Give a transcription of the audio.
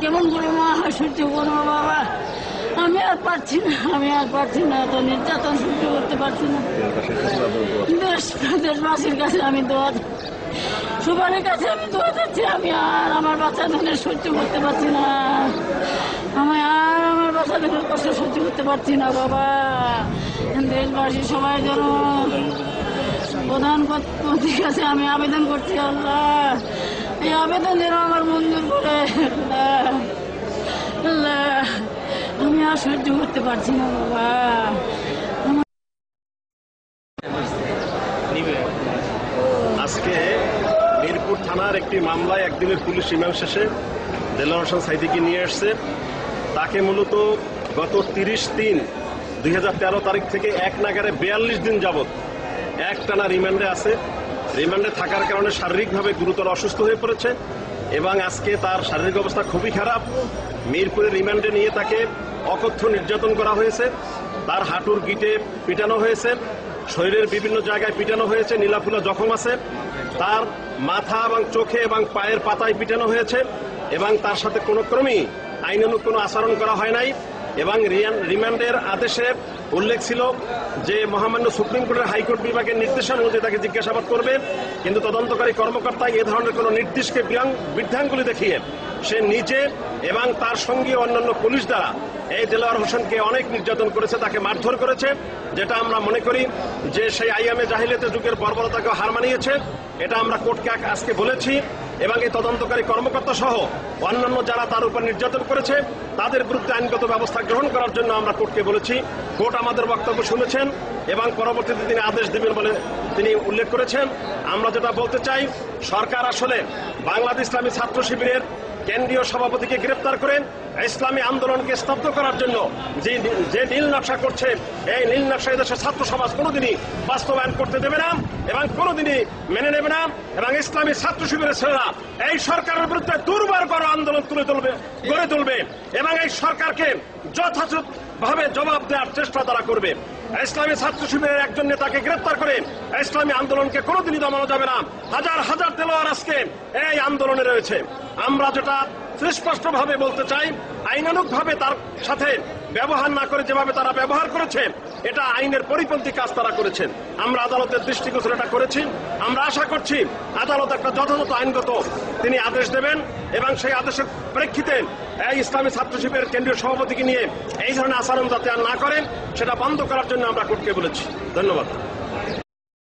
কেমন করে মা সহ্য করবো বাবা? আমি আর পারছি না, আমি আর পারছি না, এত নির্যাতন সহ্য করতে পারছি না। দেশবাসীর কাছে আমি দোয়া, সবার কাছে আমি দোয়া চাচ্ছি। আমি আর আমার বাচ্চাদের সহ্য করতে পারছি না, আমি আর আমার বাচ্চাদের কষ্ট সহ্য করতে পারছি না বাবা। দেশবাসী সবাই যেন প্রধানমন্ত্রীর কাছে আমি আবেদন করছি, আল্লাহ এই আবেদন যেন আমার মঞ্জুর করে। আল্লাহ আমি আর সহ্য করতে পারছি না বাবা। আজকে মিরপুর থানার একটি মামলায় একদিনের পুলিশ রিমান্ড শেষে দেলোয়ার হোসেন সাঈদীকে নিয়ে আসছে। তাকে মূলত গত 30/3/2013 তারিখ থেকে এক নাগারে 42 দিন যাবৎ একটানা রিমান্ডে আছে। রিমান্ডে থাকার কারণে শারীরিকভাবে গুরুতর অসুস্থ হয়ে পড়েছে এবং আজকে তার শারীরিক অবস্থা খুবই খারাপ। মিরপুরে রিমান্ডে নিয়ে তাকে অকথ্য নির্যাতন করা হয়েছে, তার হাঁটুর গিটে পিটানো হয়েছে, শরীরের বিভিন্ন জায়গায় পিটানো হয়েছে, নীলাফুলা জখম আছে, তার মাথা এবং চোখে এবং পায়ের পাতায় পিটানো হয়েছে এবং তার সাথে কোনো ক্রমেই আইনানুগ কোনো আচরণ করা হয় নাই। এবং রিমান্ডের আদেশে উল্লেখ ছিল যে মহামান্য সুপ্রিম কোর্টের হাইকোর্ট বিভাগের নির্দেশনা অনুযায়ী তাকে জিজ্ঞাসাবাদ করবে, কিন্তু তদন্তকারী কর্মকর্তা এ ধরনের কোন নির্দেশকে বৃদ্ধাঙ্গুলি দেখিয়ে সে নিজে এবং তার সঙ্গে অন্যান্য পুলিশ দ্বারা এই দেলোয়ার হোসেনকে অনেক নির্যাতন করেছে, তাকে মারধর করেছে, যেটা আমরা মনে করি যে সেই আইয়ামে জাহিলিয়াতের যুগের বর্বরতাকে হার মানিয়েছে। এটা আমরা কোর্টকে আজকে বলেছি এবং এই তদন্তকারী কর্মকর্তা সহ অন্যান্য যারা তার উপর নির্যাতন করেছে তাদের বিরুদ্ধে আইনগত ব্যবস্থা গ্রহণ করার জন্য আমরা কোর্টকে বলেছি। কোর্ট আমাদের বক্তব্য শুনেছেন এবং পরবর্তীতে তিনি আদেশ দিবেন বলে তিনি উল্লেখ করেছেন। আমরা যেটা বলতে চাই, সরকার আসলে বাংলাদেশ ইসলামী ছাত্র শিবিরের কেন্দ্রীয় সভাপতিকে গ্রেপ্তার করেন ইসলামী আন্দোলনকে স্তব্ধ করার জন্য যে নীল নকশা করছে, এই নীল নকশা দেশের ছাত্র সমাজ কোনোদিনই বাস্তবায়ন করতে দেবে না এবং কোনোদিনই মেনে নেবে না। এবং ইসলামী ছাত্র শিবিরের ছেলেরা এই সরকারের বিরুদ্ধে দুর্বার বড় আন্দোলন গড়ে তুলবে এবং এই সরকারকে যথাযথভাবে জবাব দেওয়ার চেষ্টা তারা করবে। ইসলামী ছাত্র শিবিরের একজন নেতাকে গ্রেপ্তার করে ইসলামী আন্দোলনকে কোনোদিনই দমানো যাবে না। হাজার হাজার দেলোয়ার আজকে এই আন্দোলনে রয়েছে। আমরা যেটা সুস্পষ্টভাবে বলতে চাই, আইনানুগভাবে তার সাথে ব্যবহার না করে যেভাবে তারা ব্যবহার করেছে, এটা আইনের পরিপন্থী কাজ তারা করেছেন। আমরা আদালতের দৃষ্টিগোচর এটা করেছি। আমরা আশা করছি আদালত একটা যথাযথ আইনগত তিনি আদেশ দেবেন এবং সেই আদেশের প্রেক্ষিতে এই ইসলামী ছাত্র শিবিরের কেন্দ্রীয় সভাপতিকে নিয়ে এই ধরনের আচরণ যাতে আর না করেন সেটা বন্ধ করার জন্য আমরা কোর্টকে বলেছি। ধন্যবাদ।